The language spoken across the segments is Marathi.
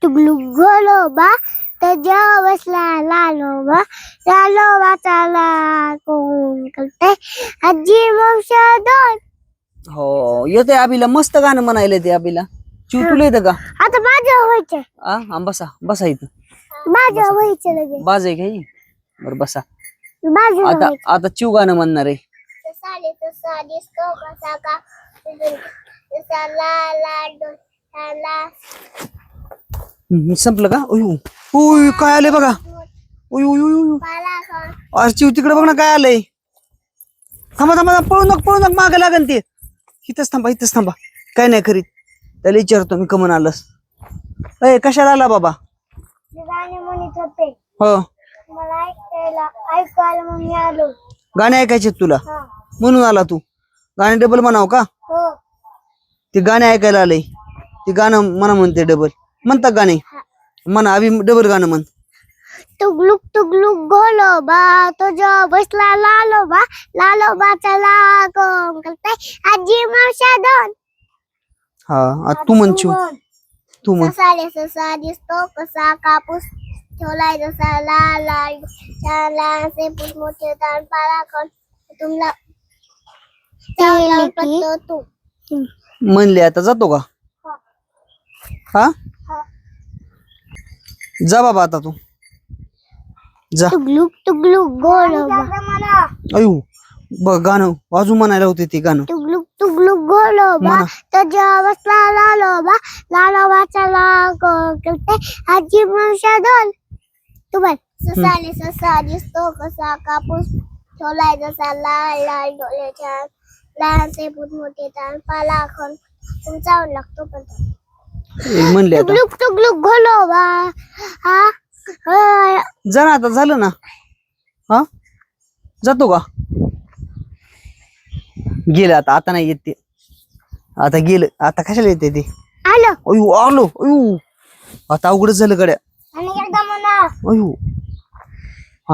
टुगलुक घोलोबा त्याच्या बसला लालोबा लालोबा चाला कोण करते आजी मावशा दोन. हो येते अभिला मस्त गाणं म्हणायला ते अभिला. चिव तुला येतं का? आता माझ्या व्हायचं हा बसा बसा इथं. माझ्या व्हायचं लगे बाज आहे काही बरं बसा. माझ्या आता आता चिव गाणं म्हणणार आहे. साडे तसा दिसतो कसा का तसा ला ला डोला संपलं का? उयू उय काय आलंय बघा. उयू उयू पाला कोण अरे चिव तिकडे बघ ना काय आलंय. थांबा थांबा पळू नक मागे लागन ते. इथंच थांबा काय नाही करीत. त्याला विचारतो मी कमन आलंस. अय कशाला आला बाबा? गाणे म्हणत होते हो मला ऐकायला मग मी आलो. गाणे ऐकायचे तुला हा म्हणून आला तू. गाणे डबल म्हणाव का? हो ते गाणे ऐकायला आलंय. ते गाणं म्हणा म्हणते डबल म्हणतात गाणे म्हणा. अभि डबल गाणं म्हण. टुगलुक घोलोबा तुझ्या बसला लालोबा लालोबा चला कोण करते आजी मावशा दोन. हा आता तू म्हण चिव. तू म्हण. ससाले ससा दिसतो कसा कापूस ठेवलाय जसा लाल लाल लाल से मोठे ताण पाला कोण तुमला पत्तो तू म्हणले आता जातो का? हा जा बाबा आता तू जा. टुगलुक घोलोबा अयो बघ गाणं वाजू म्हणायला होते ते गाणं. टुगलुक घोलोबा म्हणा. तुझ्या बसला लालोबा लालोबा चला कोण करते आजी मावशा दोन. तू बघ ससाले ससा दिसतो कसा कापूस ठेवलाय जसा लाल लाल डोळ्याच्या लहान से मोठे ताण पाला कोण तुमचा लागतो पण म्हणले आता टुगलुक घोलोबा हा जा ना आता झालं ना. हा जातो का? गेलं आता नाही येत ते. आता गेलं आता कशाला येते ते? आलो आलो अयो आता अवघडच झालं गड्या. आणि एकदा म्हणा अयो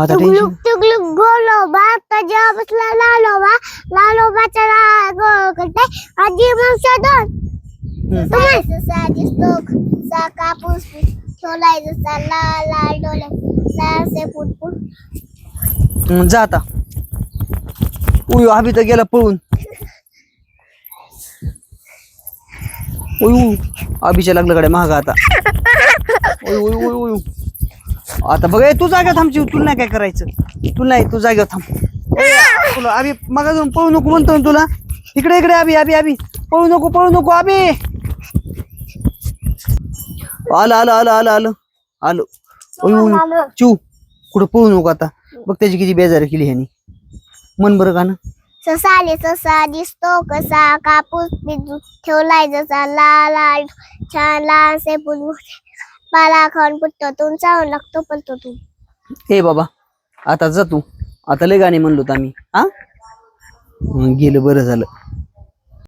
आता टेन्शन. टुगलुक घोलोबा तुझ्या बसला लालोबा लालोबा चला कोण करते आजी मावशा दोन. ससा दिसतो कसा कापूस ठेवलाय जसा लाल लाल डोळे लाल से फुटफुट. जा आता. उयू अभि तर गेला पळून. उयू अभिच्या लागलं गड्या महागा आता. उयू आता बघ तू जागा थांबची. तुला नाही काय करायचं. तुला नाही तू जागेवर थांब. तुला अभि मग अजून पळू नको म्हणतो ना तुला. इकडे अभि पळू नको अभि. आलो चिव कुठं पळू नको आता. बघ त्याची किती बेजारी केली ह्यानी. मन बरं गाणं. ससाले ससा दिसतो कसा कापूस ठेवलाय जसा लाल लाल छान लहान से पाला खाऊन पुटतो तुमचा लागतो पलतो तू. हे बाबा आता जा तू. आता लय गाणे म्हणलो आम्ही. हा गेलं बरं झालं.